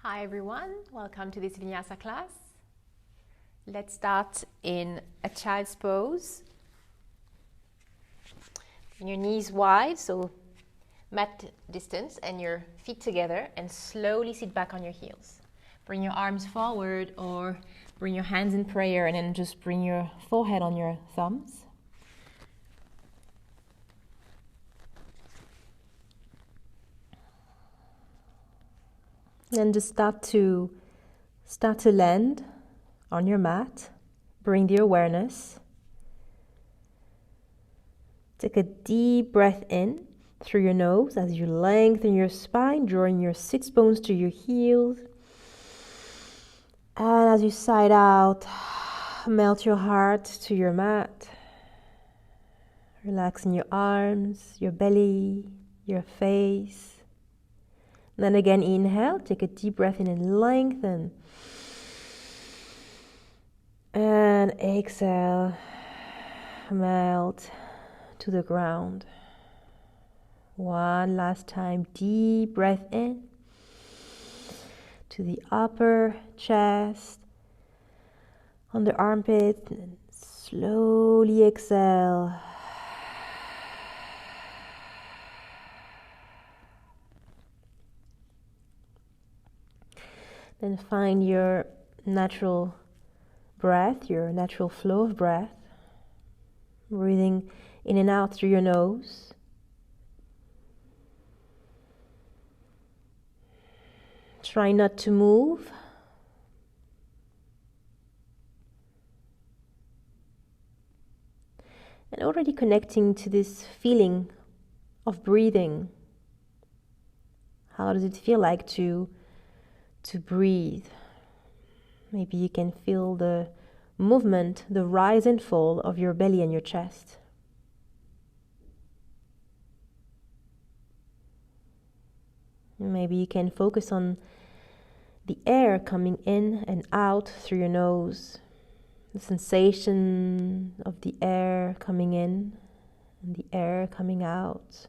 Hi everyone, welcome to this Vinyasa class. Let's start in a child's pose. Bring your knees wide, so mat distance, and your feet together, and slowly sit back on your heels. Bring your arms forward or bring your hands in prayer, and then just bring your forehead on your thumbs. Then just start to land on your mat. Bring the awareness. Take a deep breath in through your nose as you lengthen your spine, drawing your sits bones to your heels. And as you sigh out, melt your heart to your mat. Relaxing your arms, your belly, your face. Then again, inhale, take a deep breath in and lengthen. And exhale, melt to the ground. One last time, deep breath in to the upper chest, on the armpit, and slowly exhale. Then find your natural breath, your natural flow of breath. Breathing in and out through your nose. Try not to move. And already connecting to this feeling of breathing. How does it feel like to breathe? Maybe you can feel the movement, the rise and fall of your belly and your chest. Maybe you can focus on the air coming in and out through your nose, the sensation of the air coming in and the air coming out.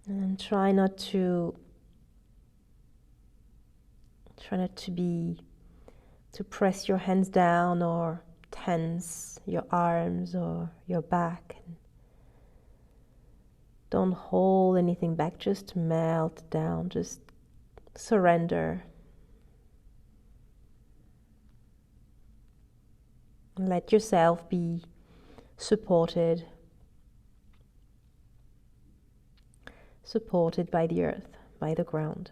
And try not to press your hands down or tense your arms or your back. Don't hold anything back, just melt down, just surrender. And let yourself be supported by the earth, by the ground.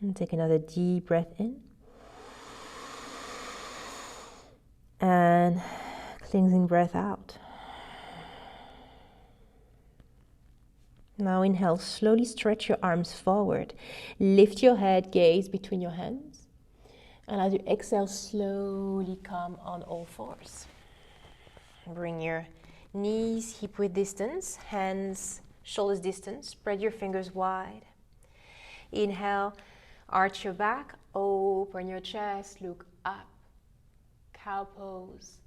And take another deep breath in. And cleansing breath out. Now inhale, slowly stretch your arms forward. Lift your head, gaze between your hands. And as you exhale, slowly come on all fours. Bring your knees hip-width distance, hands shoulders distance. Spread your fingers wide. Inhale, arch your back, open your chest, look up. Cow pose.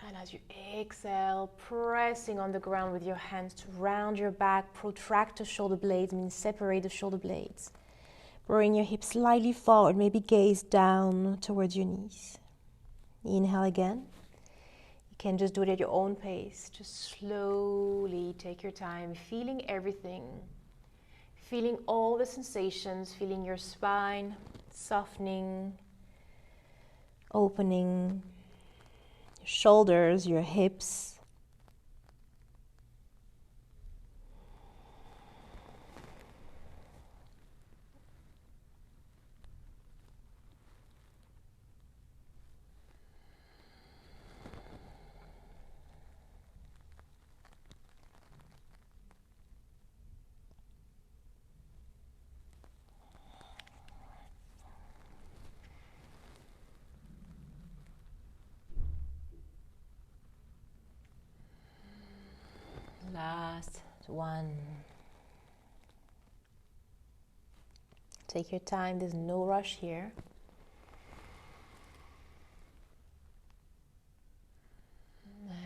And as you exhale, pressing on the ground with your hands to round your back, protract the shoulder blades, means separate the shoulder blades. Bring your hips slightly forward, maybe gaze down towards your knees. Inhale again. You can just do it at your own pace. Just slowly take your time, feeling everything. Feeling all the sensations, feeling your spine softening, opening. Shoulders, your hips. last one. Take your time, there's no rush here.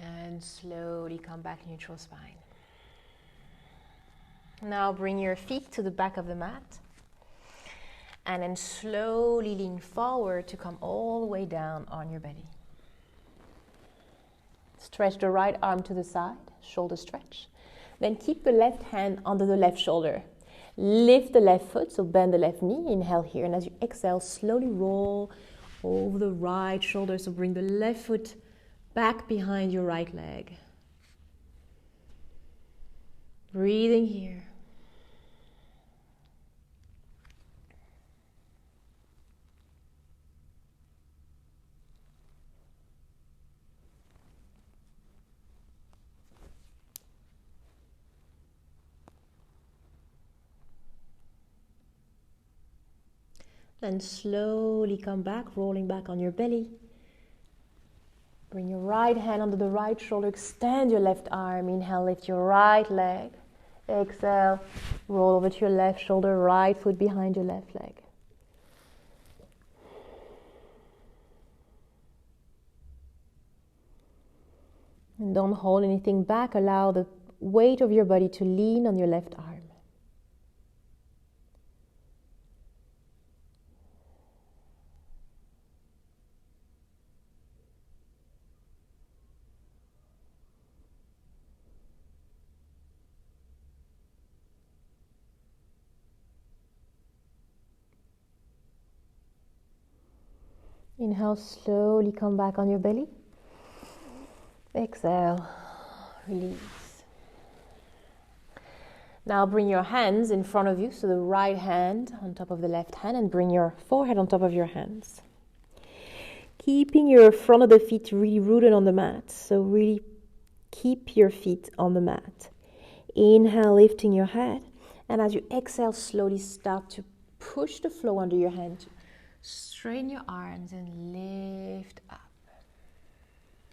And slowly come back neutral spine. Now bring your feet to the back of the mat. And then slowly lean forward to come all the way down on your belly. Stretch the right arm to the side, shoulder stretch. Then keep the left hand under the left shoulder. Lift the left foot, so bend the left knee. Inhale here, and as you exhale, slowly roll over the right shoulder. So bring the left foot back behind your right leg. Breathing here. Then slowly come back, rolling back on your belly. Bring your right hand under the right shoulder, extend your left arm. Inhale, lift your right leg. Exhale, roll over to your left shoulder, right foot behind your left leg. And don't hold anything back, allow the weight of your body to lean on your left arm. Inhale, slowly come back on your belly. Exhale, release. Now bring your hands in front of you, so the right hand on top of the left hand, and bring your forehead on top of your hands. Keeping your front of the feet really rooted on the mat, so really keep your feet on the mat. Inhale, lifting your head, and as you exhale, slowly start to push the flow under your hand. Straighten your arms and lift up.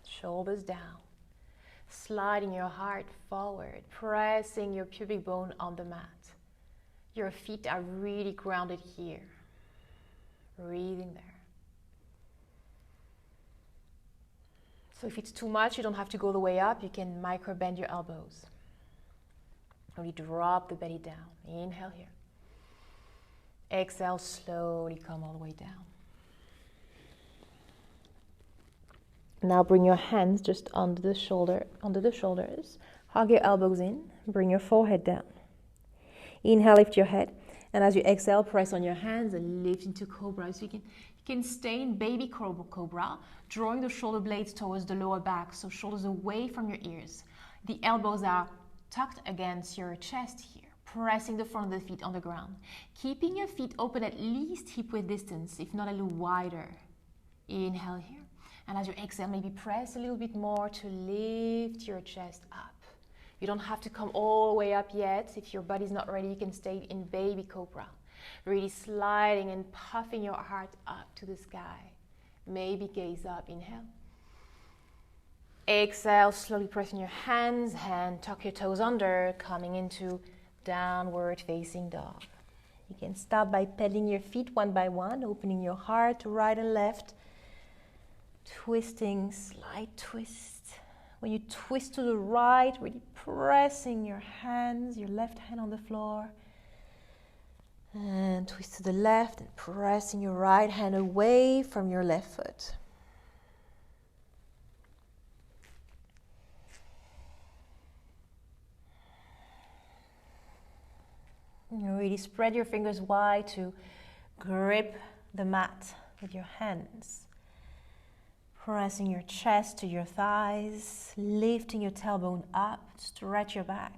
Shoulders down. Sliding your heart forward, pressing your pubic bone on the mat. Your feet are really grounded here. Breathing there. So if it's too much, you don't have to go the way up. You can micro bend your elbows. Only drop the belly down. Inhale here. Exhale, slowly come all the way down. Now bring your hands just under the shoulders. Hug your elbows in. Bring your forehead down. Inhale, lift your head. And as you exhale, press on your hands and lift into cobra. So you can stay in baby cobra, drawing the shoulder blades towards the lower back, so shoulders away from your ears. The elbows are tucked against your chest here. Pressing the front of the feet on the ground. Keeping your feet open at least hip width distance, if not a little wider. Inhale here. And as you exhale, maybe press a little bit more to lift your chest up. You don't have to come all the way up yet. If your body's not ready, you can stay in baby cobra. Really sliding and puffing your heart up to the sky. Maybe gaze up. Inhale. Exhale, slowly pressing your hands and tuck your toes under, coming into downward facing dog. You can start by pedaling your feet one by one, opening your heart to right and left, twisting, slight twist. When you twist to the right, really pressing your hands, your left hand on the floor, and twist to the left and pressing your right hand away from your left foot. You really spread your fingers wide to grip the mat with your hands. Pressing your chest to your thighs, lifting your tailbone up, stretch your back.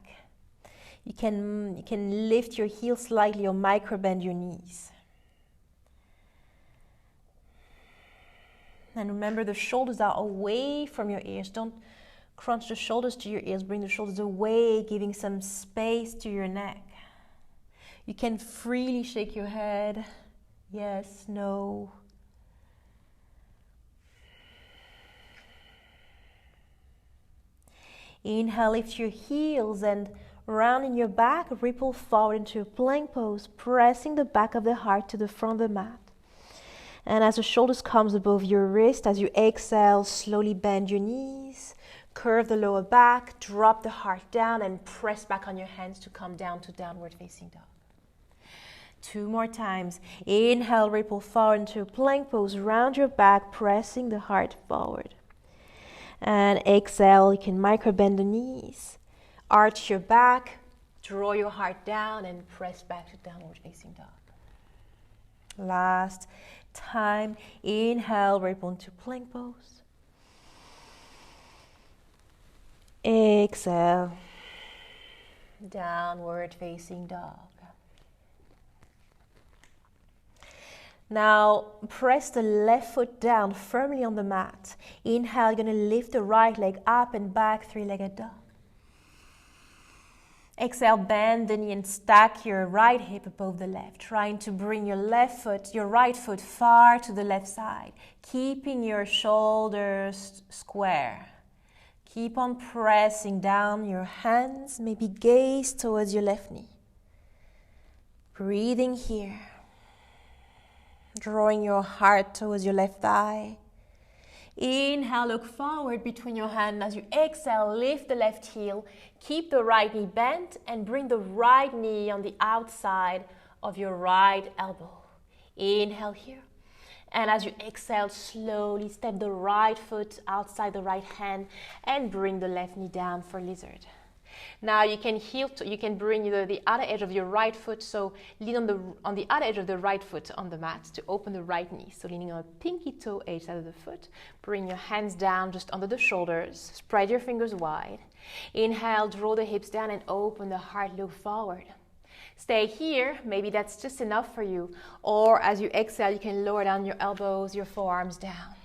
You can lift your heels slightly or micro bend your knees. And remember, the shoulders are away from your ears. Don't crunch the shoulders to your ears. Bring the shoulders away, giving some space to your neck. You can freely shake your head. Yes, no. Inhale, lift your heels and round in your back, ripple forward into a plank pose, pressing the back of the heart to the front of the mat. And as the shoulders comes above your wrist, as you exhale, slowly bend your knees, curve the lower back, drop the heart down and press back on your hands to come down to downward facing dog. 2 more times. Inhale, ripple forward into a plank pose, round your back, pressing the heart forward. And exhale, you can micro bend the knees, arch your back, draw your heart down and press back to downward facing dog. Last time. Inhale, ripple into plank pose. Exhale, downward facing dog. Now press the left foot down firmly on the mat. Inhale, you're going to lift the right leg up and back, 3-legged dog. Exhale, bend the knee and stack your right hip above the left, trying to bring your right foot far to the left side, keeping your shoulders square. Keep on pressing down your hands, maybe gaze towards your left knee. Breathing here. Drawing your heart towards your left thigh. Inhale, look forward between your hands. As you exhale, lift the left heel. Keep the right knee bent and bring the right knee on the outside of your right elbow. Inhale here. And as you exhale, slowly step the right foot outside the right hand and bring the left knee down for lizard. Now you can bring the other edge of your right foot, so lean on the other edge of the right foot on the mat to open the right knee. So leaning on a pinky toe edge side of the foot, bring your hands down just under the shoulders, spread your fingers wide. Inhale, draw the hips down and open the heart, look forward. Stay here, maybe that's just enough for you. Or as you exhale, you can lower down your elbows, your forearms down.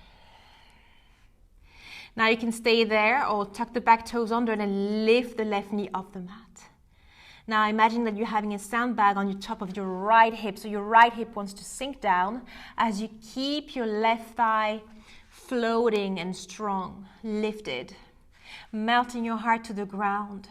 Now you can stay there or tuck the back toes under and then lift the left knee off the mat. Now imagine that you're having a sandbag on your top of your right hip. So your right hip wants to sink down as you keep your left thigh floating and strong, lifted, melting your heart to the ground.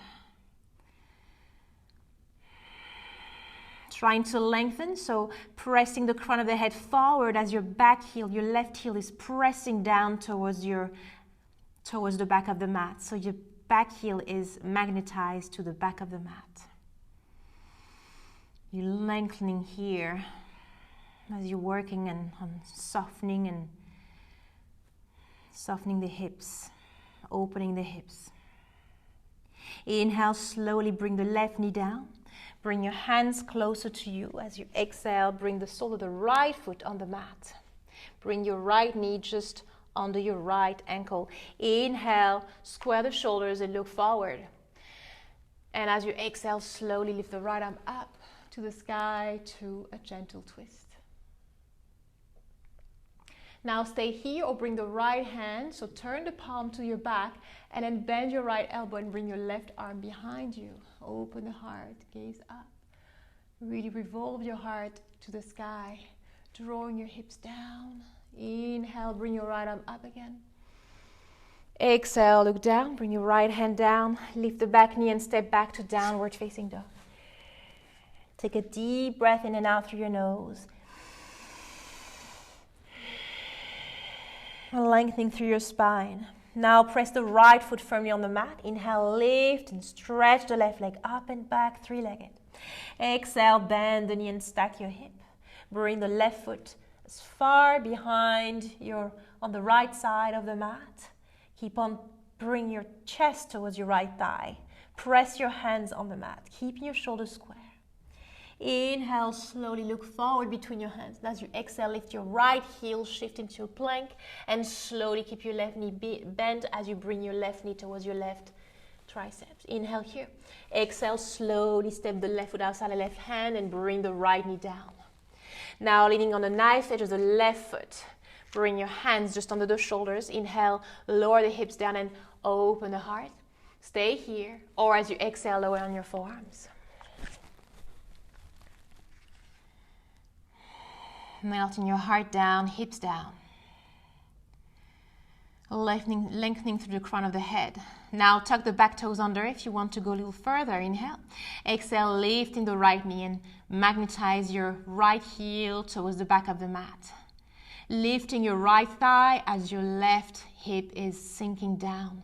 Trying to lengthen, so pressing the crown of the head forward as your back heel, your left heel is pressing down towards the back of the mat. So your back heel is magnetized to the back of the mat. You're lengthening here as you're working on softening the hips, opening the hips. Inhale, slowly bring the left knee down. Bring your hands closer to you. As you exhale, bring the sole of the right foot on the mat. Bring your right knee just under your right ankle. Inhale, square the shoulders and look forward. And as you exhale, slowly lift the right arm up to the sky to a gentle twist. Now stay here or bring the right hand, so turn the palm to your back and then bend your right elbow and bring your left arm behind you. Open the heart, gaze up. Really revolve your heart to the sky, drawing your hips down. Inhale, bring your right arm up again. Exhale, look down, bring your right hand down, lift the back knee and step back to downward facing dog. Take a deep breath in and out through your nose. Lengthening through your spine. Now press the right foot firmly on the mat. Inhale, lift and stretch the left leg up and back, 3-legged. Exhale, bend the knee and stack your hip. Bring the left foot as far behind on the right side of the mat. Keep on bring your chest towards your right thigh. Press your hands on the mat, keeping your shoulders square. Inhale, slowly look forward between your hands. As you exhale, lift your right heel, shift into a plank, and slowly keep your left knee bent as you bring your left knee towards your left triceps. Inhale here. Exhale, slowly step the left foot outside the left hand and bring the right knee down. Now leaning on the knife edge of the left foot, bring your hands just under the shoulders. Inhale, lower the hips down and open the heart. Stay here, or as you exhale, lower on your forearms. Melting your heart down, hips down. Lengthening through the crown of the head. Now tuck the back toes under if you want to go a little further. Inhale. Exhale, lifting the right knee and magnetize your right heel towards the back of the mat. Lifting your right thigh as your left hip is sinking down.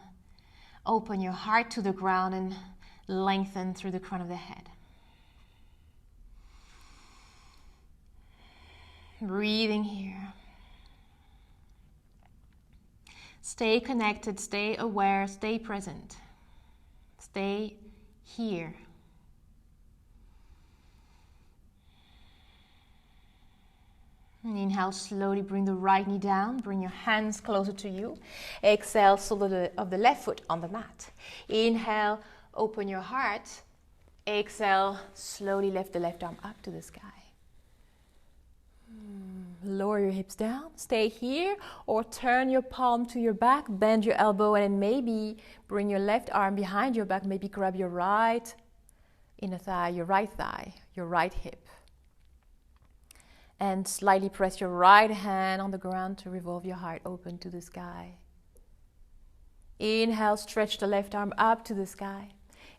Open your heart to the ground and lengthen through the crown of the head. Breathing here. Stay connected, stay aware, stay present. Stay here. And inhale, slowly bring the right knee down, bring your hands closer to you. Exhale, sole of the left foot on the mat. Inhale, open your heart. Exhale, slowly lift the left arm up to the sky. Lower your hips down, stay here, or turn your palm to your back, bend your elbow, and then maybe bring your left arm behind your back, maybe grab your right inner thigh, your right hip. And slightly press your right hand on the ground to revolve your heart open to the sky. Inhale, stretch the left arm up to the sky.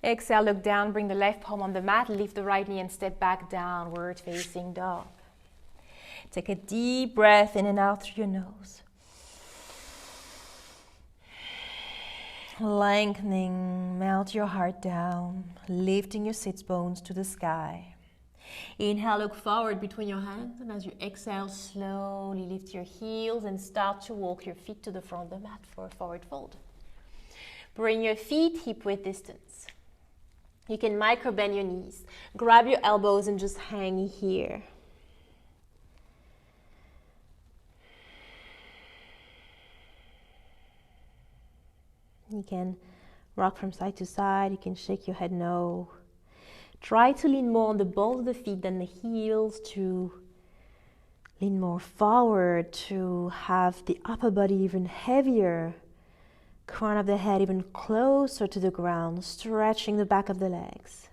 Exhale, look down, bring the left palm on the mat, lift the right knee and step back, downward facing dog. Take a deep breath in and out through your nose. Lengthening, melt your heart down, lifting your sits bones to the sky. Inhale, look forward between your hands, and as you exhale, slowly lift your heels and start to walk your feet to the front of the mat for a forward fold. Bring your feet hip-width distance. You can micro bend your knees. Grab your elbows and just hang here. You can rock from side to side. You can shake your head no. Try to lean more on the balls of the feet than the heels, to lean more forward, to have the upper body even heavier, crown of the head even closer to the ground, stretching the back of the legs.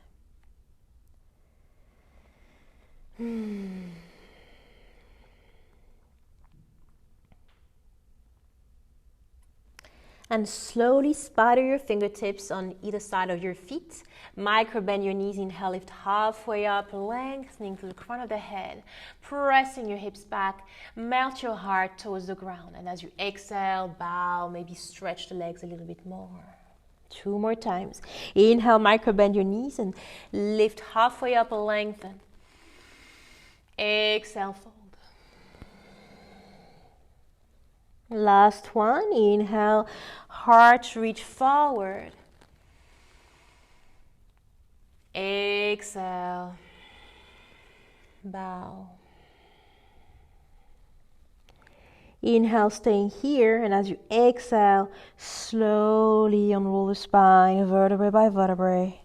And slowly spider your fingertips on either side of your feet. Micro bend your knees. Inhale, lift halfway up, lengthening to the crown of the head. Pressing your hips back. Melt your heart towards the ground. And as you exhale, bow, maybe stretch the legs a little bit more. 2 more times. Inhale, micro bend your knees and lift halfway up, lengthen. Exhale, fold. Last one. Inhale, heart reach forward. Exhale, bow. Inhale, staying here, and as you exhale, slowly unroll the spine, vertebrae by vertebrae.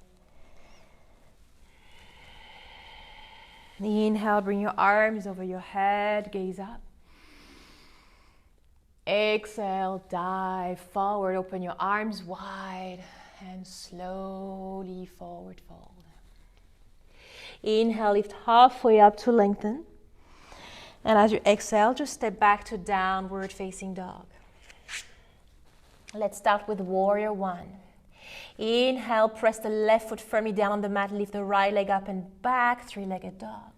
Inhale, bring your arms over your head, gaze up. Exhale, dive forward, open your arms wide, and slowly forward fold. Inhale, lift halfway up to lengthen. And as you exhale, just step back to downward facing dog. Let's start with warrior 1. Inhale, press the left foot firmly down on the mat, lift the right leg up and back, 3-legged dog.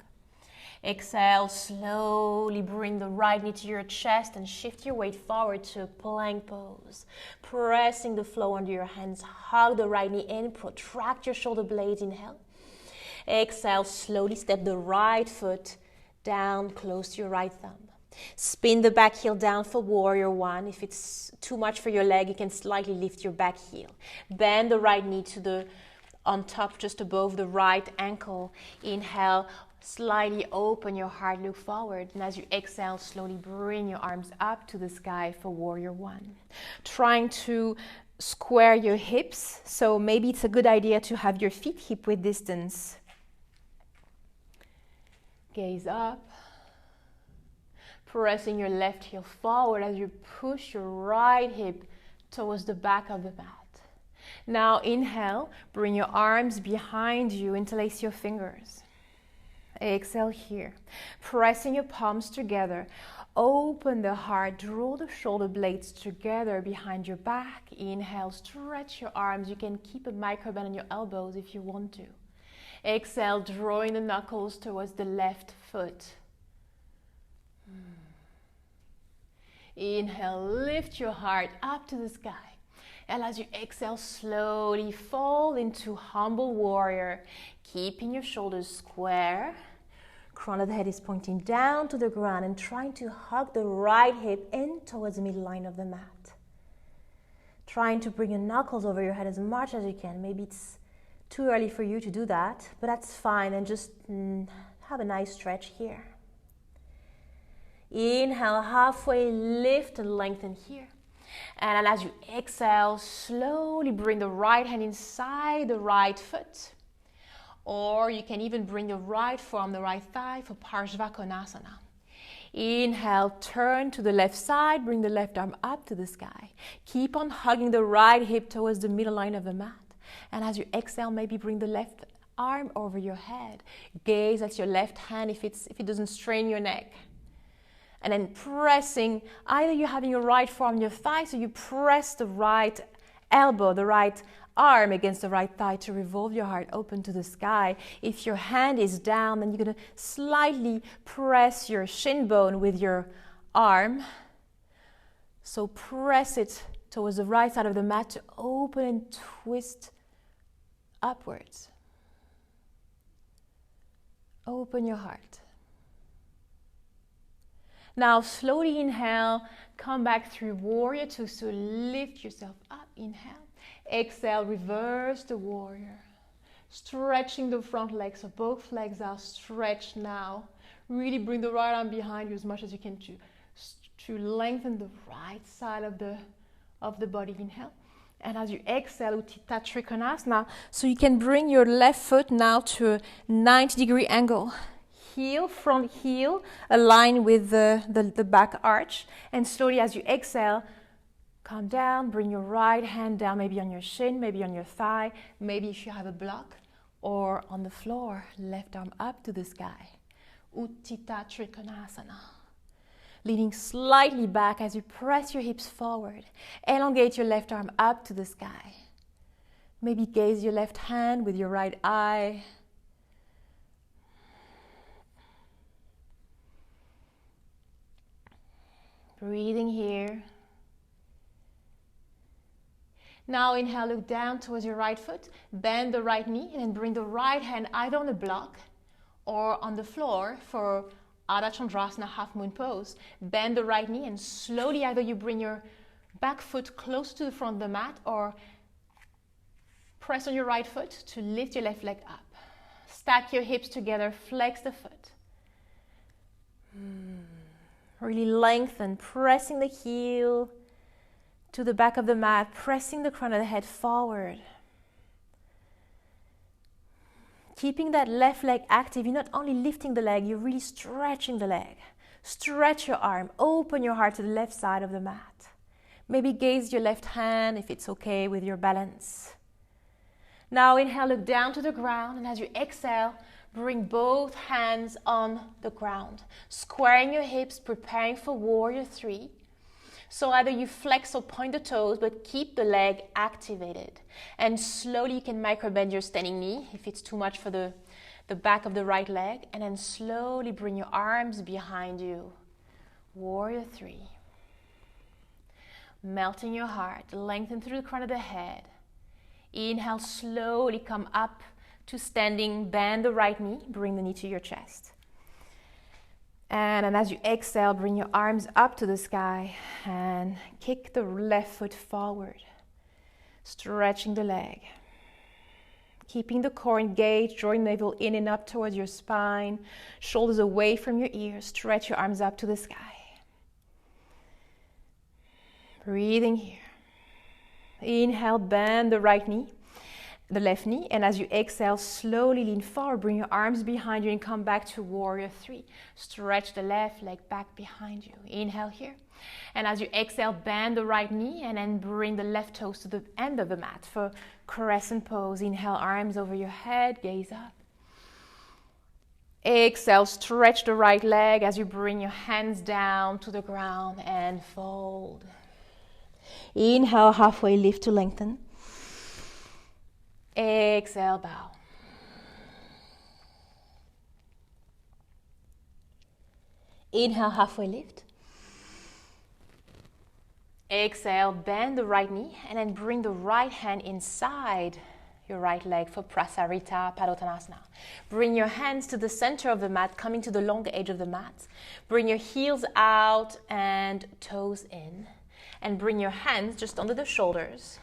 Exhale, slowly bring the right knee to your chest and shift your weight forward to a plank pose. Pressing the floor under your hands, hug the right knee in, protract your shoulder blades, inhale. Exhale, slowly step the right foot down close to your right thumb. Spin the back heel down for warrior 1. If it's too much for your leg, you can slightly lift your back heel. Bend the right knee to on top, just above the right ankle. Inhale, slightly open your heart, look forward. And as you exhale, slowly bring your arms up to the sky for warrior 1. Trying to square your hips, so maybe it's a good idea to have your feet hip-width distance. Gaze up. Pressing your left heel forward as you push your right hip towards the back of the mat. Now inhale, bring your arms behind you, interlace your fingers. Exhale here, pressing your palms together. open the heart, draw the shoulder blades together behind your back. Inhale, stretch your arms. You can keep a micro bend on your elbows if you want to. Exhale, drawing the knuckles towards the left foot. Inhale, lift your heart up to the sky. And as you exhale, slowly fall into humble warrior, keeping your shoulders square. Crown of the head is pointing down to the ground and trying to hug the right hip in towards the midline of the mat. Trying to bring your knuckles over your head as much as you can. Maybe it's too early for you to do that, but that's fine, and just have a nice stretch here. Inhale, halfway lift and lengthen here. And as you exhale, slowly bring the right hand inside the right foot. Or you can even bring the right forearm, the right thigh for Parsvakonasana. Inhale, turn to the left side, bring the left arm up to the sky. Keep on hugging the right hip towards the middle line of the mat. And as you exhale, maybe bring the left arm over your head. Gaze at your left hand if it doesn't strain your neck. And then pressing, either you're having your right forearm on your thigh, so you press the right elbow, the right arm against the right thigh to revolve your heart open to the sky. If your hand is down, then you're going to slightly press your shin bone with your arm. So press it towards the right side of the mat to open and twist upwards. Open your heart. Now slowly inhale, come back through warrior two, so lift yourself up, inhale. Exhale, reverse the warrior. Stretching the front leg, so both legs are stretched now. Really bring the right arm behind you as much as you can to lengthen the right side of the body, inhale. And as you exhale, Utthita Trikonasana, so you can bring your left foot now to a 90-degree angle. Heel, front heel, align with the back arch. And slowly as you exhale, come down, bring your right hand down, maybe on your shin, maybe on your thigh, maybe if you have a block, or on the floor, left arm up to the sky. Utthita Trikonasana. Leaning slightly back as you press your hips forward. Elongate your left arm up to the sky. Maybe gaze your left hand with your right eye. Breathing here. Now inhale, look down towards your right foot, bend the right knee, and then bring the right hand either on the block or on the floor for Ardha Chandrasana, half moon pose. Bend the right knee and slowly either you bring your back foot close to the front of the mat or press on your right foot to lift your left leg up. Stack your hips together, flex the foot. Really lengthen, pressing the heel to the back of the mat, pressing the crown of the head forward. Keeping that left leg active, you're not only lifting the leg, you're really stretching the leg. Stretch your arm, open your heart to the left side of the mat. Maybe gaze your left hand if it's okay with your balance. Now inhale, look down to the ground, and as you exhale, bring both hands on the ground. Squaring your hips, preparing for warrior three. So either you flex or point the toes, but keep the leg activated. And slowly you can micro bend your standing knee if it's too much for the back of the right leg. And then slowly bring your arms behind you. Warrior three. Melting your heart, lengthen through the crown of the head. Inhale, slowly come up to standing, bend the right knee, bring the knee to your chest. And as you exhale, bring your arms up to the sky and kick the left foot forward, stretching the leg. Keeping the core engaged, drawing navel in and up towards your spine, shoulders away from your ears, stretch your arms up to the sky. Breathing here. Inhale, bend the right knee, the left knee, and as you exhale, slowly lean forward, bring your arms behind you and come back to warrior three. Stretch the left leg back behind you. Inhale here. And as you exhale, bend the right knee and then bring the left toes to the end of the mat for crescent pose. Inhale, arms over your head, gaze up. Exhale, stretch the right leg as you bring your hands down to the ground and fold. Inhale, halfway lift to lengthen. Exhale, bow. Inhale, halfway lift. Exhale, bend the right knee and then bring the right hand inside your right leg for Prasarita Padottanasana. Bring your hands to the center of the mat, coming to the long edge of the mat. Bring your heels out and toes in. And bring your hands just under the shoulders.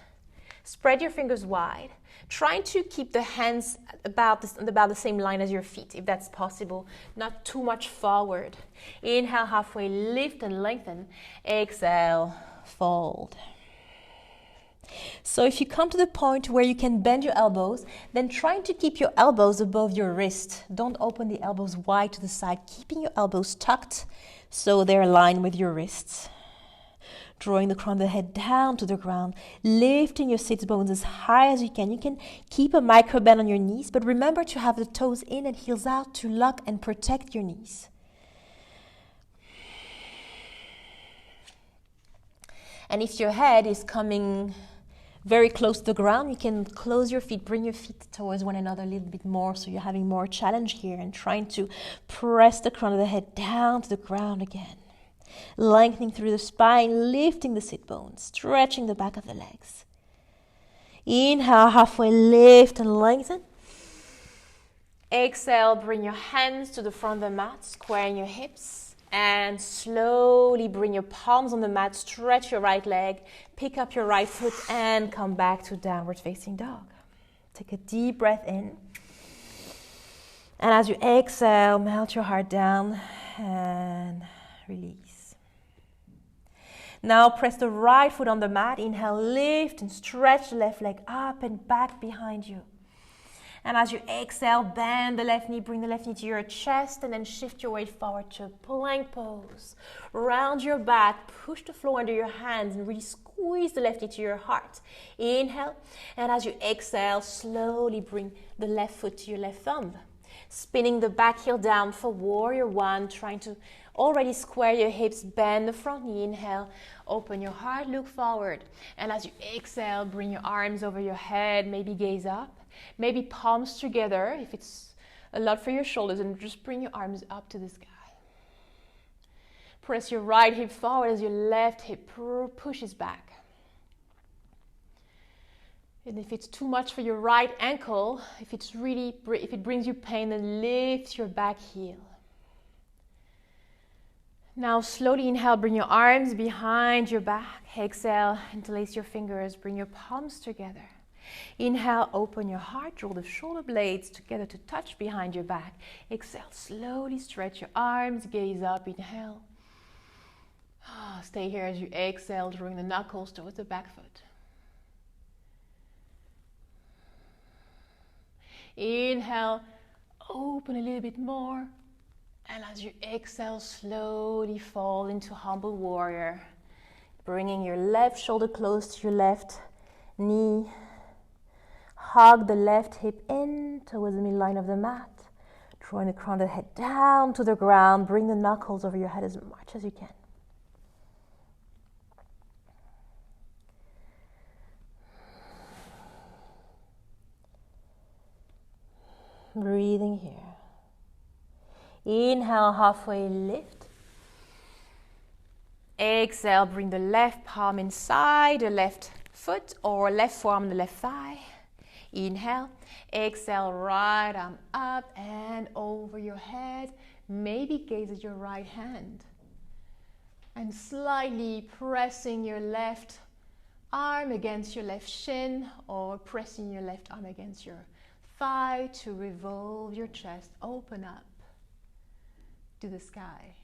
Spread your fingers wide. Trying to keep the hands about the same line as your feet, if that's possible. Not too much forward. Inhale, halfway lift and lengthen. Exhale, fold. So if you come to the point where you can bend your elbows, then trying to keep your elbows above your wrist. Don't open the elbows wide to the side, keeping your elbows tucked so they're aligned with your wrists. Drawing the crown of the head down to the ground, lifting your sits bones as high as you can. You can keep a micro bend on your knees, but remember to have the toes in and heels out to lock and protect your knees. And if your head is coming very close to the ground, you can close your feet, bring your feet towards one another a little bit more, so you're having more challenge here and trying to press the crown of the head down to the ground again. Lengthening through the spine, lifting the sit bones, stretching the back of the legs. Inhale, halfway lift and lengthen. Exhale, bring your hands to the front of the mat, squaring your hips. And slowly bring your palms on the mat, stretch your right leg, pick up your right foot and come back to downward facing dog. Take a deep breath in. And as you exhale, melt your heart down and release. Now press the right foot on the mat. Inhale, lift and stretch the left leg up and back behind you. And as you exhale, bend the left knee, bring the left knee to your chest and then shift your weight forward to a plank pose. Round your back, push the floor under your hands and really squeeze the left knee to your heart. Inhale, and as you exhale, slowly bring the left foot to your left thumb. Spinning the back heel down for warrior one, trying to already square your hips, bend the front knee. Inhale, open your heart, look forward. And as you exhale, bring your arms over your head, maybe gaze up. Maybe palms together if it's a lot for your shoulders, and just bring your arms up to the sky. Press your right hip forward as your left hip pushes back. And if it's too much for your right ankle, if it brings you pain, then lift your back heel. Now slowly inhale, bring your arms behind your back. Exhale, interlace your fingers, bring your palms together. Inhale, open your heart, draw the shoulder blades together to touch behind your back. Exhale, slowly stretch your arms, gaze up, inhale. Stay here as you exhale, drawing the knuckles towards the back foot. Inhale, open a little bit more. And as you exhale, slowly fall into humble warrior. Bringing your left shoulder close to your left knee. Hug the left hip in towards the midline of the mat. Drawing the crown of the head down to the ground. Bring the knuckles over your head as much as you can. Breathing here. Inhale, halfway lift. Exhale, bring the left palm inside the left foot or left forearm, the left thigh. Inhale, exhale, right arm up and over your head. Maybe gaze at your right hand. And slightly pressing your left arm against your left shin or pressing your left arm against your thigh to revolve your chest, open up to the sky.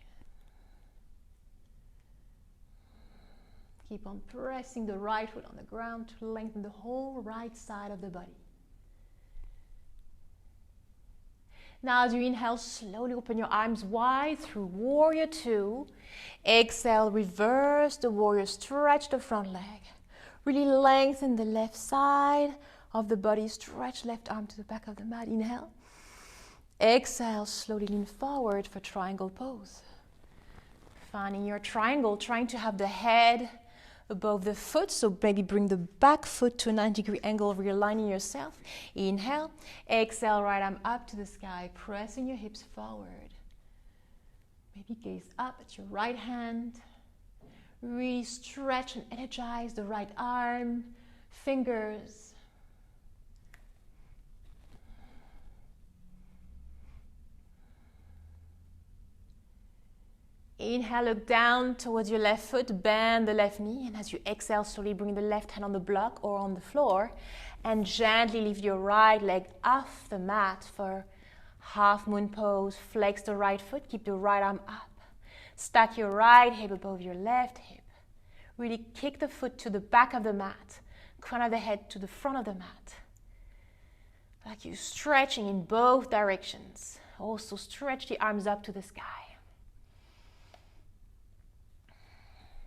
Keep on pressing the right foot on the ground to lengthen the whole right side of the body. Now as you inhale, slowly open your arms wide through warrior two. Exhale, reverse the warrior, stretch the front leg. Really lengthen the left side of the body, stretch left arm to the back of the mat. Inhale. Exhale, slowly lean forward for triangle pose. Finding your triangle, trying to have the head above the foot, so maybe bring the back foot to a 90-degree angle, realigning yourself. Inhale, exhale, right arm up to the sky, pressing your hips forward. Maybe gaze up at your right hand. Really stretch and energize the right arm, fingers. Inhale, look down towards your left foot, bend the left knee, and as you exhale, slowly bring the left hand on the block or on the floor, and gently lift your right leg off the mat for half moon pose. Flex the right foot, keep the right arm up. Stack your right hip above your left hip. Really kick the foot to the back of the mat, crown of the head to the front of the mat. Like you're stretching in both directions. Also stretch the arms up to the sky.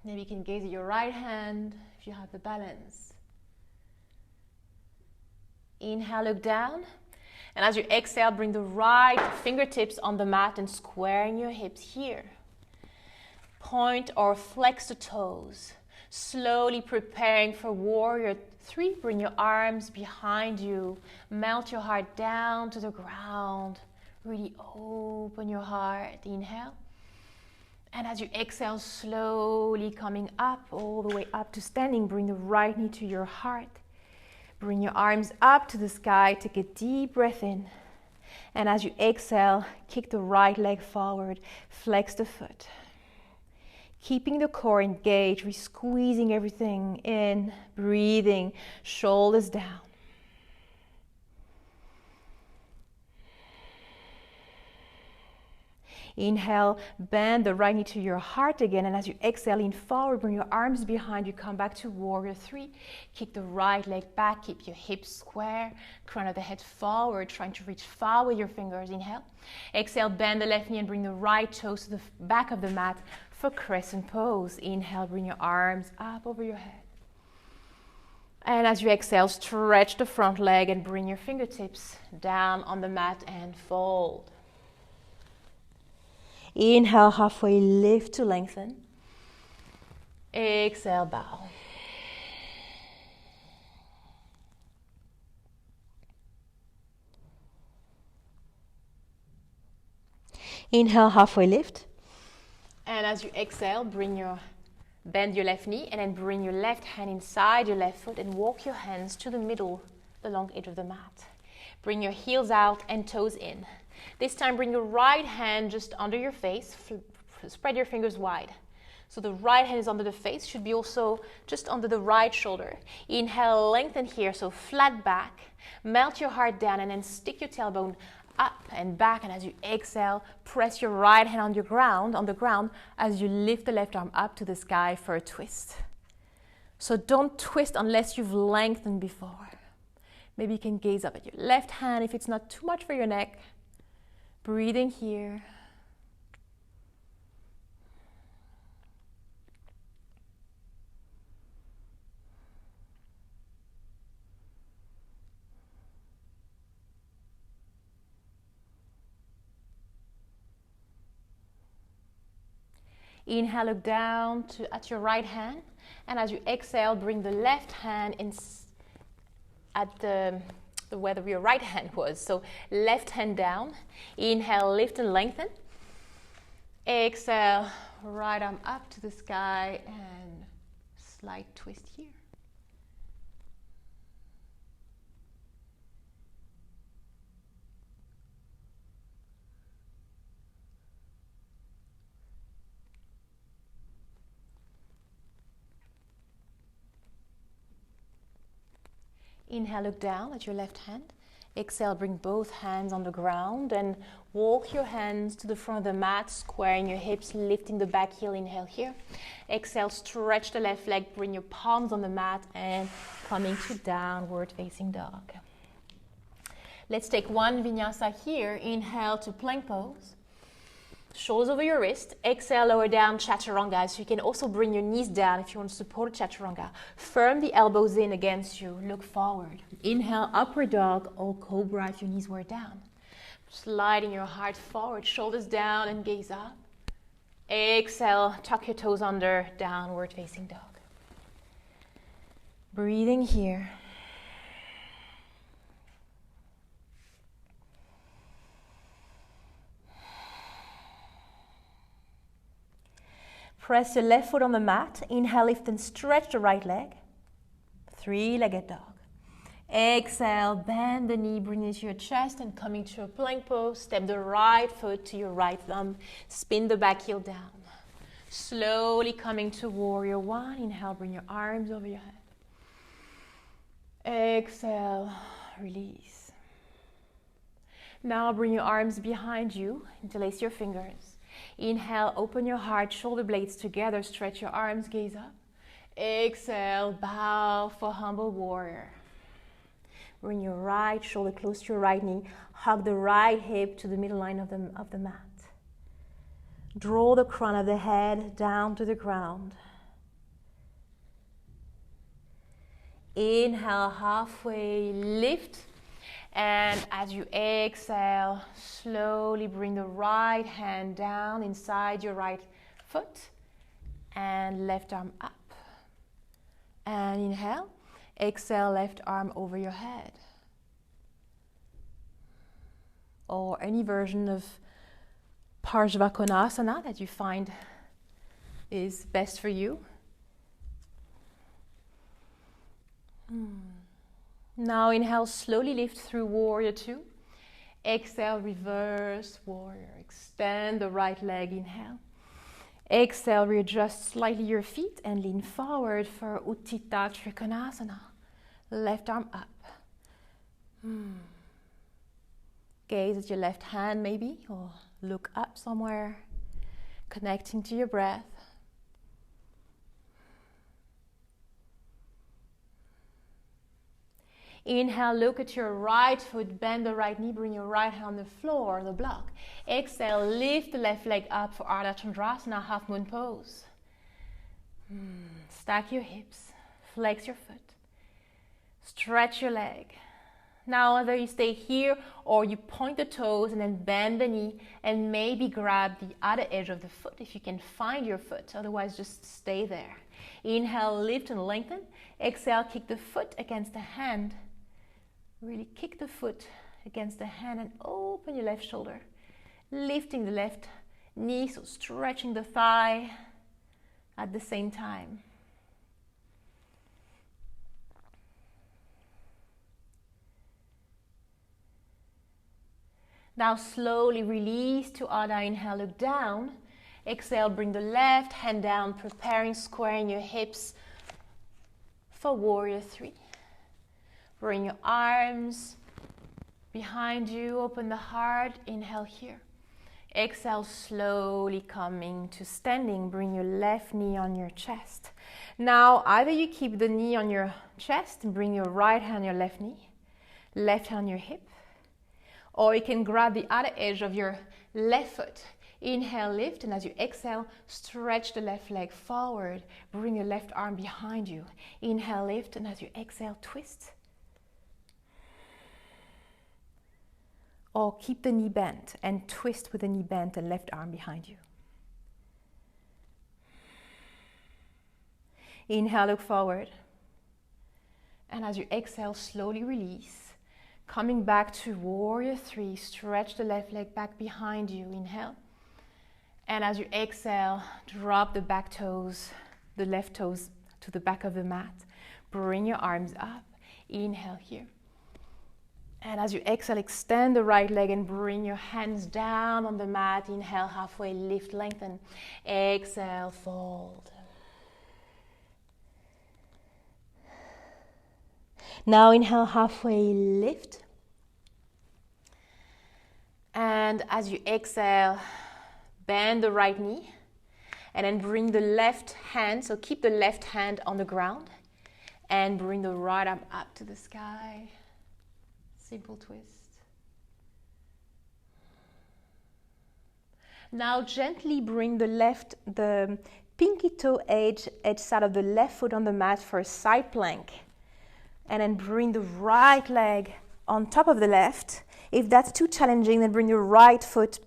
Maybe you can gaze at your right hand if you have the balance. Inhale, look down. And as you exhale, bring the right fingertips on the mat and squaring your hips here. Point or flex the toes. Slowly preparing for warrior 3. Bring your arms behind you. Melt your heart down to the ground. Really open your heart. Inhale. And as you exhale, slowly coming up, all the way up to standing, bring the right knee to your heart. Bring your arms up to the sky, take a deep breath in. And as you exhale, kick the right leg forward, flex the foot. Keeping the core engaged, re-squeezing everything in, breathing, shoulders down. Inhale, bend the right knee to your heart again, and as you exhale, lean forward, bring your arms behind you, come back to warrior 3. Kick the right leg back, keep your hips square, crown of the head forward, trying to reach far with your fingers. Inhale. Exhale, bend the left knee and bring the right toes to the back of the mat for crescent pose. Inhale, bring your arms up over your head. And as you exhale, stretch the front leg and bring your fingertips down on the mat and fold. Inhale, halfway lift to lengthen. Exhale, bow. Inhale, halfway lift. And as you exhale, bend your left knee and then bring your left hand inside your left foot and walk your hands to the middle, the long edge of the mat. Bring your heels out and toes in. This time, bring your right hand just under your face. Spread your fingers wide. So the right hand is under the face, should be also just under the right shoulder. Inhale, lengthen here, so flat back. Melt your heart down and then stick your tailbone up and back. And as you exhale, press your right hand on the ground as you lift the left arm up to the sky for a twist. So don't twist unless you've lengthened before. Maybe you can gaze up at your left hand if it's not too much for your neck. Breathing here. Inhale, look down at your right hand. And as you exhale, bring the left hand where your right hand was. So left hand down. Inhale, lift and lengthen. Exhale, right arm up to the sky and slight twist here. Inhale, look down at your left hand. Exhale, bring both hands on the ground and walk your hands to the front of the mat, squaring your hips, lifting the back heel. Inhale here. Exhale, stretch the left leg, bring your palms on the mat and coming to downward facing dog. Let's take one vinyasa here. Inhale to plank pose. Shoulders over your wrist. Exhale, lower down, chaturanga. So you can also bring your knees down if you want to support chaturanga. Firm the elbows in against you. Look forward. Inhale, upward dog or cobra if your knees were down. Sliding your heart forward, shoulders down and gaze up. Exhale, tuck your toes under, downward facing dog. Breathing here. Press your left foot on the mat. Inhale, lift and stretch the right leg. Three-legged dog. Exhale, bend the knee, bring it to your chest and coming to a plank pose. Step the right foot to your right thumb. Spin the back heel down. Slowly coming to warrior one. Inhale, bring your arms over your head. Exhale, release. Now bring your arms behind you. Interlace your fingers. Inhale, open your heart, shoulder blades together. Stretch your arms, gaze up. Exhale, bow for humble warrior. Bring your right shoulder close to your right knee. Hug the right hip to the middle line of the mat. Draw the crown of the head down to the ground. Inhale, halfway lift. And as you exhale, slowly bring the right hand down inside your right foot. And left arm up. And inhale. Exhale, left arm over your head. Or any version of Parsvakonasana that you find is best for you. Now inhale, slowly lift through warrior two. Exhale, reverse warrior. Extend the right leg, inhale. Exhale, readjust slightly your feet and lean forward for Utthita Trikonasana. Left arm up. Gaze at your left hand maybe, or look up somewhere, connecting to your breath. Inhale, look at your right foot, bend the right knee, bring your right hand on the floor, the block. Exhale, lift the left leg up for Ardha Chandrasana, half moon pose. Stack your hips, flex your foot, stretch your leg. Now whether you stay here or you point the toes and then bend the knee and maybe grab the other edge of the foot if you can find your foot, otherwise just stay there. Inhale, lift and lengthen. Exhale, kick the foot against the hand. Really kick the foot against the hand and open your left shoulder. Lifting the left knee, so stretching the thigh at the same time. Now slowly release to Ardha. Inhale, look down. Exhale, bring the left hand down, preparing, squaring your hips for warrior three. Bring your arms behind you, open the heart, inhale here. Exhale, slowly coming to standing, bring your left knee on your chest. Now, either you keep the knee on your chest and bring your right hand on your left knee, left hand on your hip, or you can grab the other edge of your left foot. Inhale, lift, and as you exhale, stretch the left leg forward. Bring your left arm behind you. Inhale, lift, and as you exhale, twist. Or keep the knee bent and twist with the knee bent and left arm behind you. Inhale, look forward. And as you exhale, slowly release. Coming back to warrior three, stretch the left leg back behind you. Inhale. And as you exhale, drop the back toes, the left toes to the back of the mat. Bring your arms up. Inhale here. And as you exhale, extend the right leg and bring your hands down on the mat. Inhale, halfway lift, lengthen. Exhale, fold. Now inhale, halfway lift. And as you exhale, bend the right knee. And then bring the left hand, so keep the left hand on the ground. And bring the right arm up to the sky. Simple twist. Now gently bring the pinky toe edge side of the left foot on the mat for a side plank. And then bring the right leg on top of the left. If that's too challenging, then bring your right foot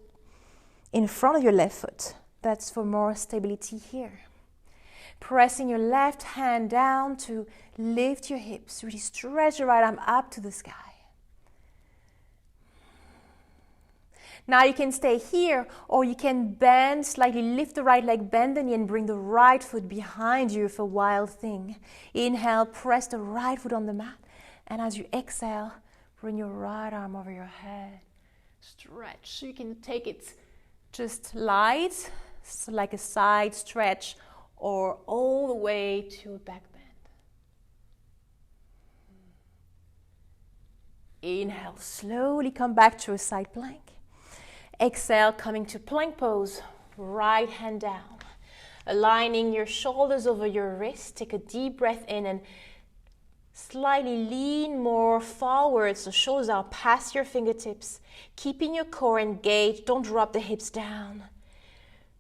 in front of your left foot. That's for more stability here. Pressing your left hand down to lift your hips. Really stretch your right arm up to the sky. Now you can stay here, or you can bend, slightly lift the right leg, bend the knee, and bring the right foot behind you for Wild Thing. Inhale, press the right foot on the mat. And as you exhale, bring your right arm over your head. Stretch. So you can take it just light, so like a side stretch, or all the way to a back bend. Inhale, slowly come back to a side plank. Exhale, coming to plank pose, right hand down. Aligning your shoulders over your wrists. Take a deep breath in and slightly lean more forward so shoulders are past your fingertips. Keeping your core engaged, don't drop the hips down.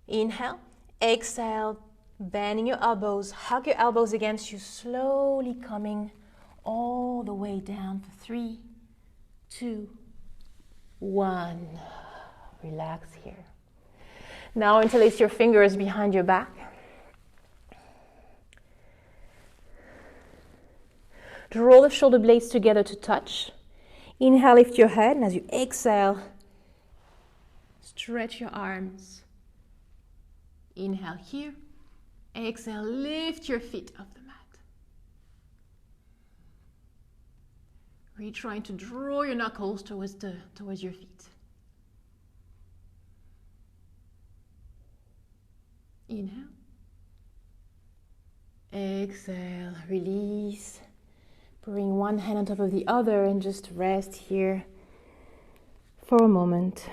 Inhale, exhale, bending your elbows, hug your elbows against you, slowly coming all the way down for 3, 2, 1. Relax here. Now interlace your fingers behind your back. Draw the shoulder blades together to touch. Inhale, lift your head, and as you exhale, stretch your arms. Inhale here. Exhale, lift your feet off the mat. Really trying to draw your knuckles towards your feet. Inhale. Exhale, release. Bring one hand on top of the other and just rest here for a moment.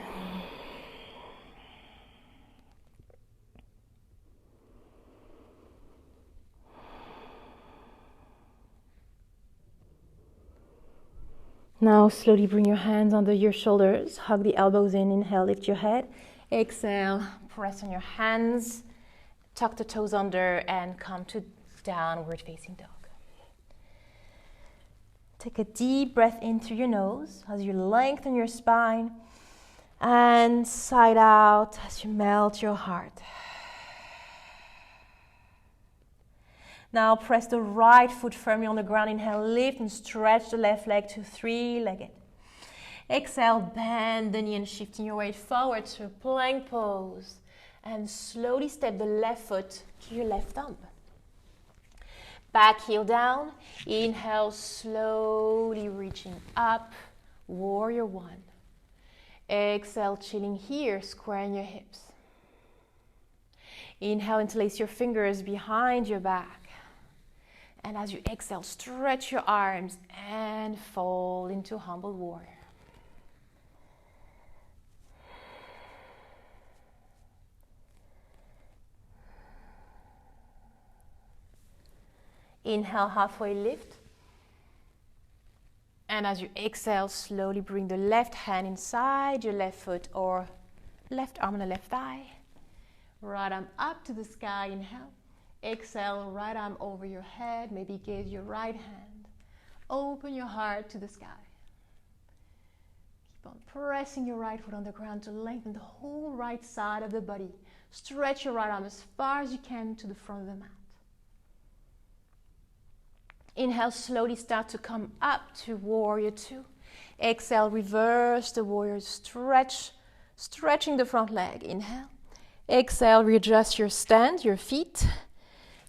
Now slowly bring your hands under your shoulders. Hug the elbows in. Inhale, lift your head. Exhale, press on your hands. Tuck the toes under and come to downward facing dog. Take a deep breath in through your nose as you lengthen your spine, and side out as you melt your heart. Now press the right foot firmly on the ground. Inhale, lift and stretch the left leg to three-legged. Exhale, bend the knee and shifting your weight forward to plank pose. And slowly step the left foot to your left thumb. Back heel down. Inhale, slowly reaching up. Warrior one. Exhale, chilling here, squaring your hips. Inhale, interlace your fingers behind your back. And as you exhale, stretch your arms and fold into humble warrior. Inhale, halfway lift. And as you exhale, slowly bring the left hand inside your left foot or left arm on the left thigh. Right arm up to the sky, inhale. Exhale, right arm over your head, maybe gaze your right hand. Open your heart to the sky. Keep on pressing your right foot on the ground to lengthen the whole right side of the body. Stretch your right arm as far as you can to the front of the mat. Inhale, slowly start to come up to warrior two. Exhale, reverse the warrior, stretching the front leg. Inhale. Exhale, readjust your stand, your feet.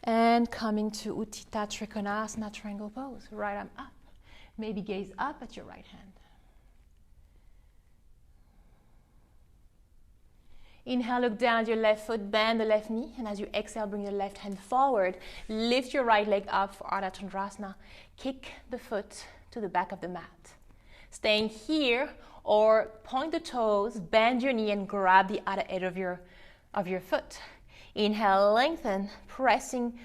And coming to Utthita Trikonasana, triangle pose. Right arm up. Maybe gaze up at your right hand. Inhale, look down at your left foot, bend the left knee, and as you exhale, bring your left hand forward. Lift your right leg up for Ardha Chandrasana. Kick the foot to the back of the mat. Staying here, or point the toes, bend your knee, and grab the other edge of your foot. Inhale, lengthen, pressing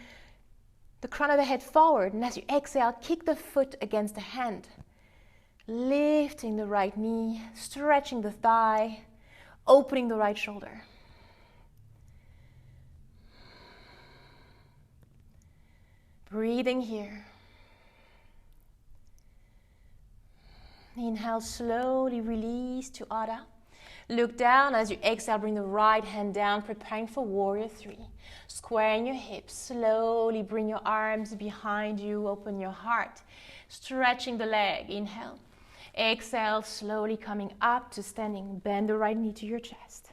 the crown of the head forward, and as you exhale, kick the foot against the hand. Lifting the right knee, stretching the thigh, opening the right shoulder. Breathing here. Inhale, slowly release to Ardha. Look down. As you exhale, bring the right hand down, preparing for Warrior 3. Squaring your hips, slowly bring your arms behind you, open your heart, stretching the leg. Inhale. Exhale, slowly coming up to standing. Bend the right knee to your chest.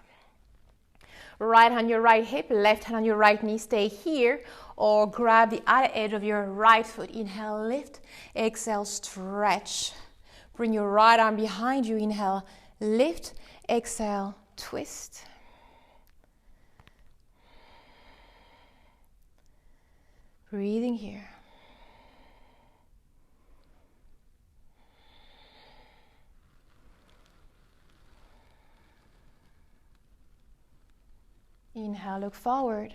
Right hand on your right hip, left hand on your right knee. Stay here or grab the outer edge of your right foot. Inhale, lift. Exhale, stretch. Bring your right arm behind you. Inhale, lift. Exhale, twist. Breathing here. Inhale, look forward.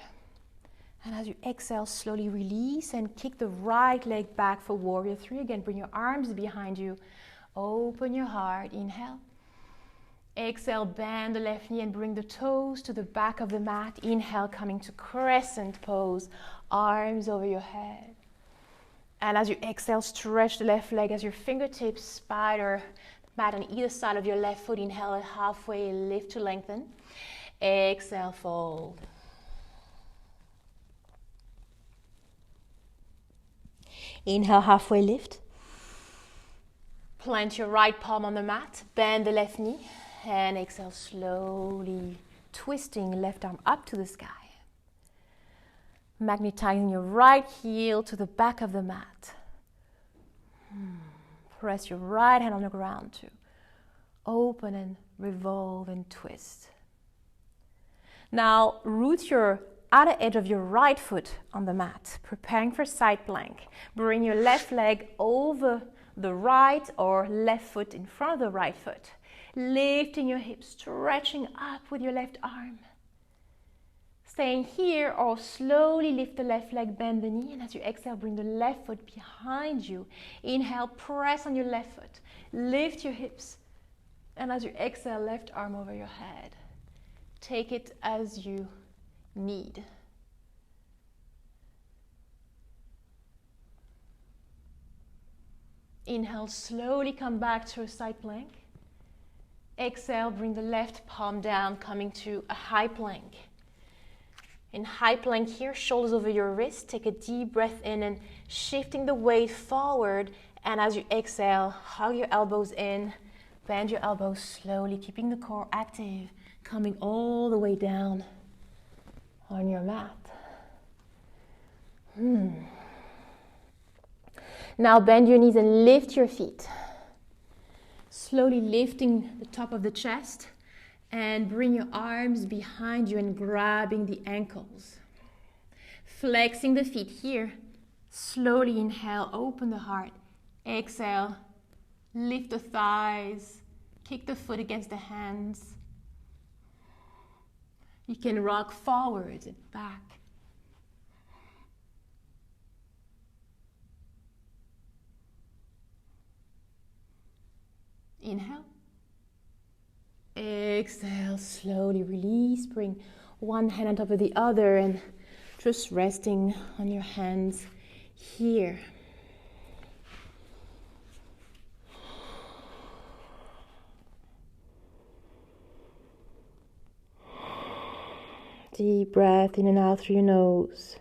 And as you exhale, slowly release and kick the right leg back for Warrior 3. Again, bring your arms behind you. Open your heart. Inhale. Exhale, bend the left knee and bring the toes to the back of the mat. Inhale, coming to crescent pose. Arms over your head. And as you exhale, stretch the left leg as your fingertips spider the mat on either side of your left foot. Inhale, halfway lift to lengthen. Exhale, fold. Inhale, halfway lift. Plant your right palm on the mat. Bend the left knee. And exhale, slowly twisting left arm up to the sky. Magnetizing your right heel to the back of the mat. Press your right hand on the ground to open and revolve and twist. Now, root your outer edge of your right foot on the mat, preparing for side plank. Bring your left leg over the right or left foot in front of the right foot. Lifting your hips, stretching up with your left arm. Staying here or slowly lift the left leg, bend the knee, and as you exhale, bring the left foot behind you. Inhale, press on your left foot. Lift your hips, and as you exhale, left arm over your head. Take it as you need. Inhale, slowly come back to a side plank. Exhale, bring the left palm down, coming to a high plank. In high plank here, shoulders over your wrist. Take a deep breath in and shifting the weight forward. And as you exhale, hug your elbows in. Bend your elbows slowly, keeping the core active. Coming all the way down on your mat. Now bend your knees and lift your feet. Slowly lifting the top of the chest and bring your arms behind you and grabbing the ankles. Flexing the feet here. Slowly inhale, open the heart. Exhale, lift the thighs, kick the foot against the hands. You can rock forwards and back. Inhale. Exhale, slowly release. Bring one hand on top of the other and just resting on your hands here. Deep breath in and out through your nose.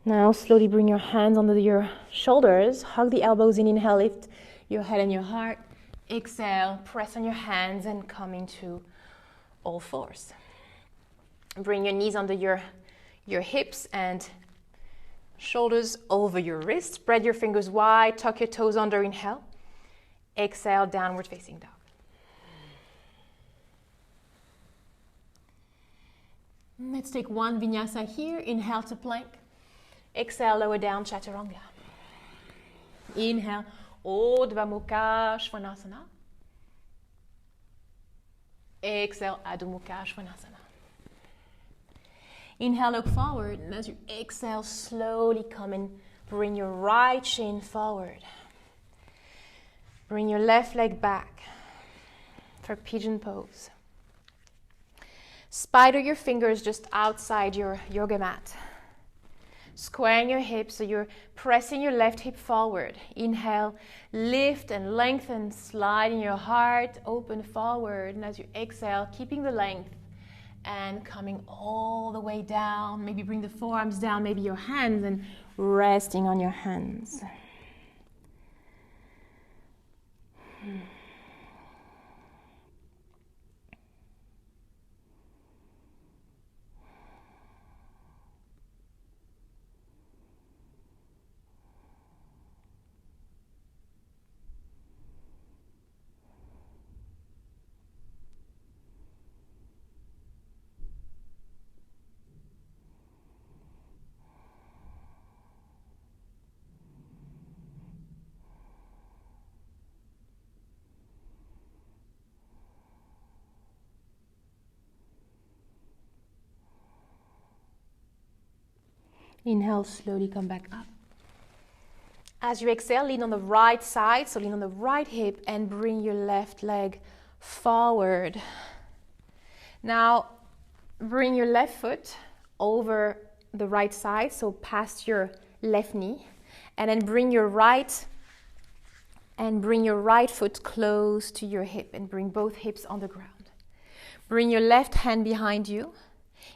Now slowly bring your hands under your shoulders. Hug the elbows in. Inhale, lift your head and your heart. Exhale, press on your hands and come into all fours. Bring your knees under your hips and shoulders over your wrists. Spread your fingers wide. Tuck your toes under. Inhale. Exhale, downward facing dog. Let's take one vinyasa here. Inhale to plank. Exhale, lower down, chaturanga. Inhale, Urdhva Mukha Svanasana. Exhale, Adho Mukha Svanasana. Inhale, look forward, and as you exhale, slowly come and bring your right shin forward. Bring your left leg back for pigeon pose. Spider your fingers just outside your yoga mat. Squaring your hips, so you're pressing your left hip forward. Inhale, lift and lengthen, sliding your heart open forward. And as you exhale, keeping the length and coming all the way down. Maybe bring the forearms down, maybe your hands, and resting on your hands. Inhale, slowly come back up. As you exhale, lean on the right side, so lean on the right hip and bring your left leg forward. Now, bring your left foot over the right side, so past your left knee, and then bring your right foot close to your hip and bring both hips on the ground. Bring your left hand behind you.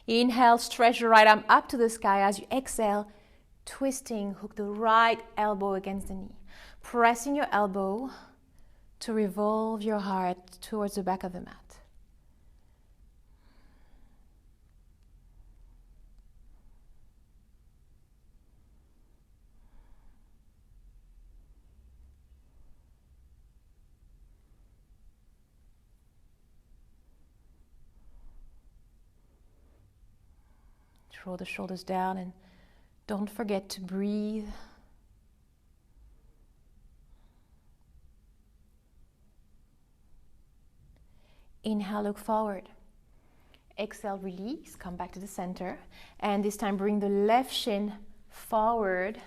Inhale, stretch your right arm up to the sky. As you exhale, twisting, hook the right elbow against the knee. Pressing your elbow to revolve your heart towards the back of the mat. Draw the shoulders down and don't forget to breathe. Inhale, look forward. Exhale, release, come back to the center. And this time bring the left shin forward,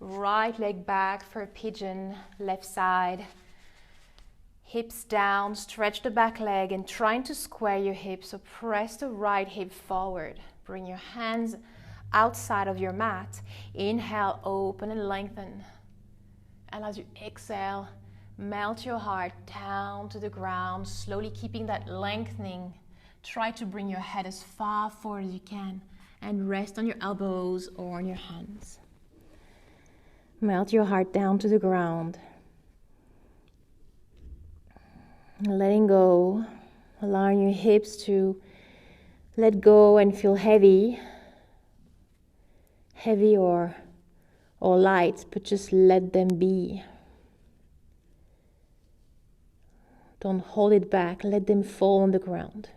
right leg back for a pigeon, left side. Hips down, stretch the back leg and trying to square your hips, so press the right hip forward. Bring your hands outside of your mat. Inhale, open and lengthen. And as you exhale, melt your heart down to the ground, slowly keeping that lengthening. Try to bring your head as far forward as you can and rest on your elbows or on your hands. Melt your heart down to the ground. Letting go, allowing your hips to let go and feel heavy or light, but just let them be. Don't hold it back, let them fall on the ground.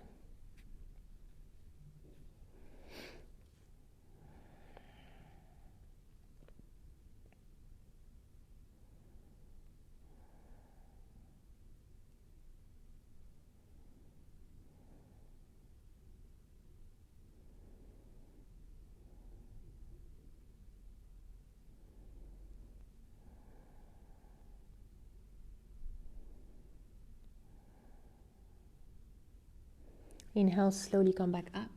Inhale, slowly come back up.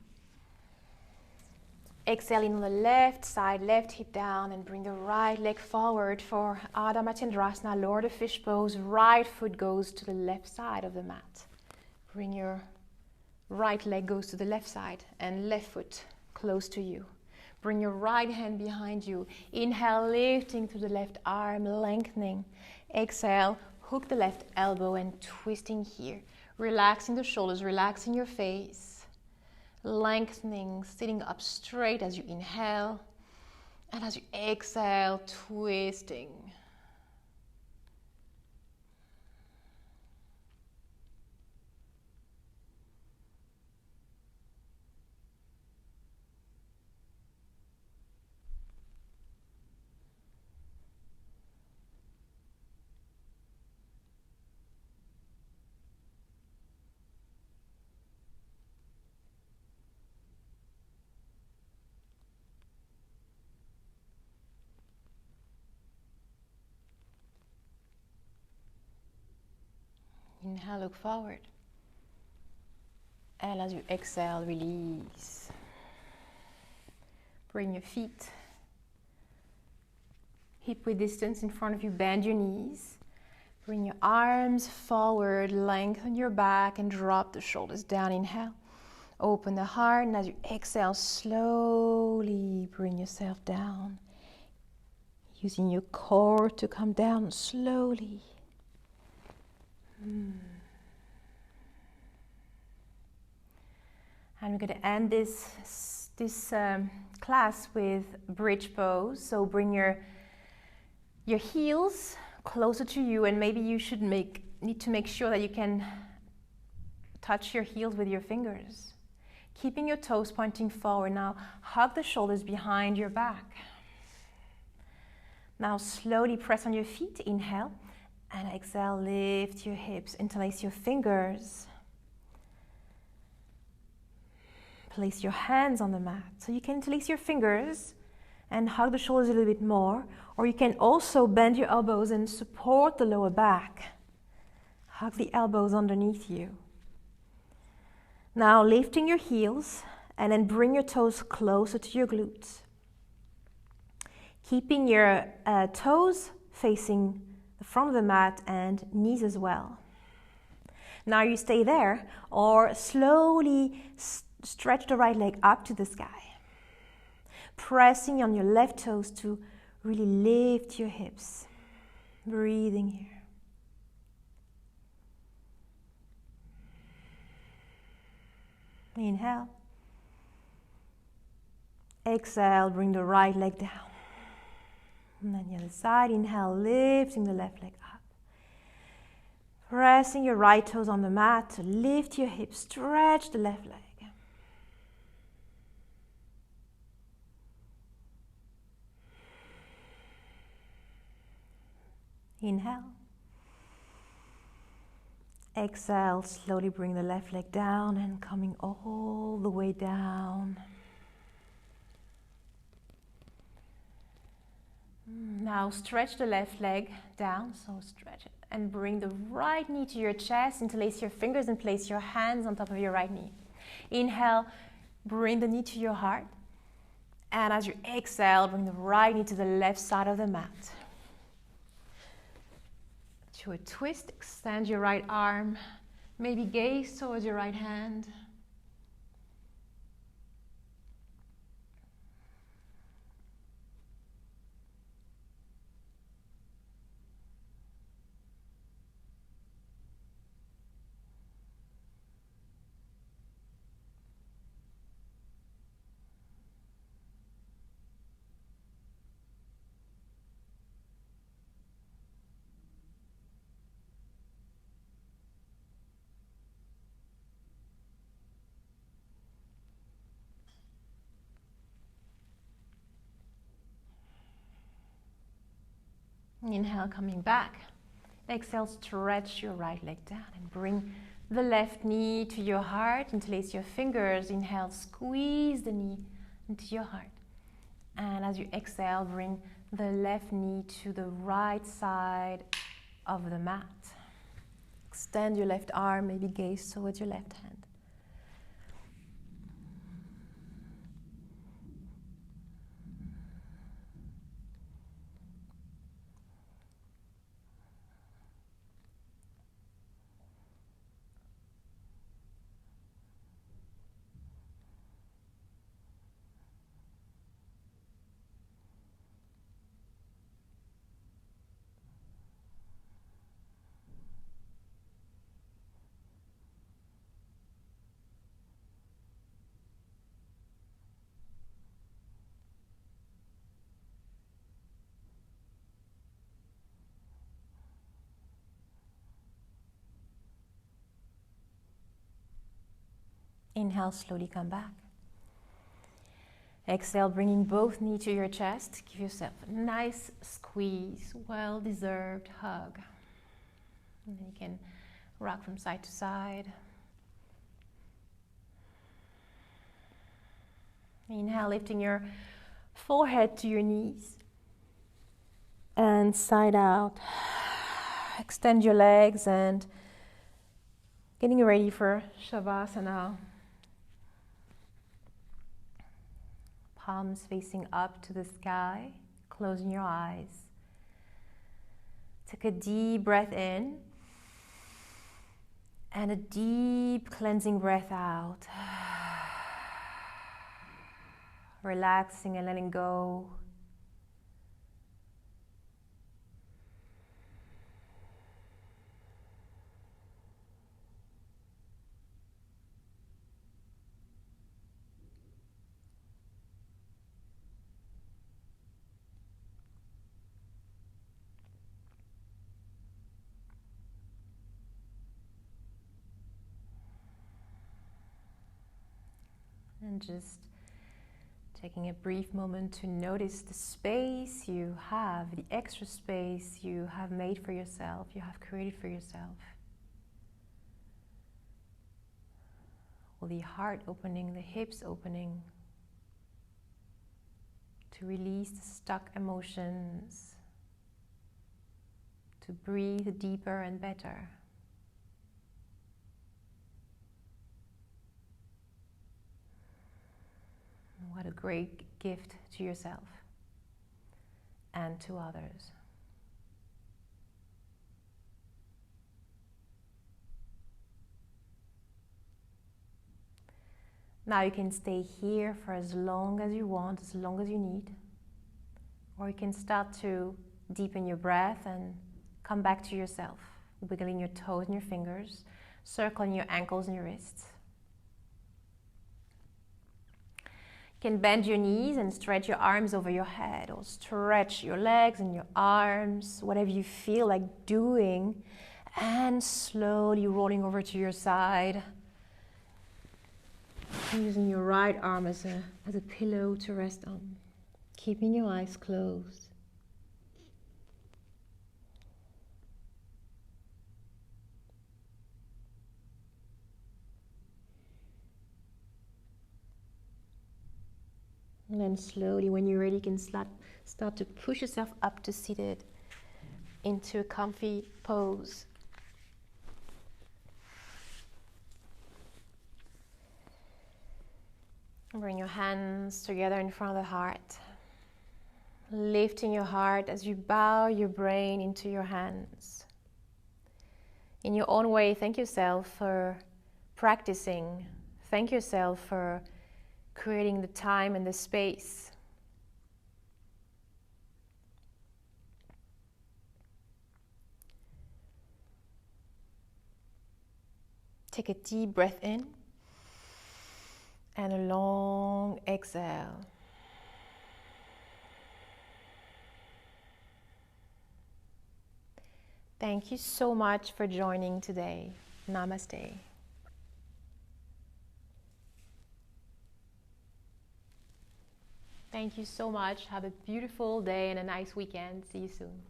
Exhaling on the left side, left hip down, and bring the right leg forward for Ardha Chandrasana, lower the fish pose. Right foot goes to the left side of the mat. Bring your right leg goes to the left side and left foot close to you. Bring your right hand behind you. Inhale, lifting through the left arm, lengthening. Exhale, hook the left elbow and twisting here. Relaxing the shoulders, relaxing your face. Lengthening, sitting up straight as you inhale. And as you exhale, twisting. Inhale, look forward. And as you exhale, release. Bring your feet hip-width distance in front of you, bend your knees. Bring your arms forward, lengthen your back and drop the shoulders down. Inhale, open the heart, and as you exhale, slowly bring yourself down. Using your core to come down slowly. And we're going to end this class with bridge pose. So bring your heels closer to you, and maybe you should need to make sure that you can touch your heels with your fingers. Keeping your toes pointing forward. Now hug the shoulders behind your back. Now slowly press on your feet. Inhale, and exhale, lift your hips, interlace your fingers. Place your hands on the mat. So you can interlace your fingers and hug the shoulders a little bit more, or you can also bend your elbows and support the lower back. Hug the elbows underneath you. Now lifting your heels, and then bring your toes closer to your glutes. Keeping your toes facing the front of the mat and knees as well. Now you stay there, or slowly stretch the right leg up to the sky. Pressing on your left toes to really lift your hips. Breathing here. Inhale. Exhale, bring the right leg down. And then the other side. Inhale, lifting the left leg up. Pressing your right toes on the mat to lift your hips, stretch the left leg. Inhale. Exhale, slowly bring the left leg down and coming all the way down. Now stretch the left leg down, so stretch it. And bring the right knee to your chest, interlace your fingers and place your hands on top of your right knee. Inhale, bring the knee to your heart. And as you exhale, bring the right knee to the left side of the mat. To a twist, extend your right arm, maybe gaze towards your right hand. Inhale, coming back. Exhale, stretch your right leg down and bring the left knee to your heart. Interlace your fingers. Inhale, squeeze the knee into your heart. And as you exhale, bring the left knee to the right side of the mat. Extend your left arm, maybe gaze towards your left hand. Inhale, slowly come back. Exhale, bringing both knees to your chest. Give yourself a nice squeeze, well-deserved hug. And then you can rock from side to side. Inhale, lifting your forehead to your knees. And side out. Extend your legs and getting ready for Shavasana. palms facing up to the sky, closing your eyes. Take a deep breath in and a deep cleansing breath out. Relaxing and letting go. And just taking a brief moment to notice the space you have, the extra space you have made for yourself, you have created for yourself. All the heart opening, the hips opening, to release the stuck emotions, to breathe deeper and better. What a great gift to yourself and to others. Now you can stay here for as long as you want, as long as you need. Or you can start to deepen your breath and come back to yourself, wiggling your toes and your fingers, circling your ankles and your wrists. You can bend your knees and stretch your arms over your head, or stretch your legs and your arms, whatever you feel like doing, and slowly rolling over to your side, using your right arm as a pillow to rest on, keeping your eyes closed. And then slowly, when you're ready, you can start to push yourself up to seated into a comfy pose. Bring your hands together in front of the heart. Lifting your heart as you bow your brain into your hands. In your own way, thank yourself for practicing. Thank yourself for creating the time and the space. Take a deep breath in and a long exhale. Thank you so much for joining today. Namaste. Thank you so much. Have a beautiful day and a nice weekend. See you soon.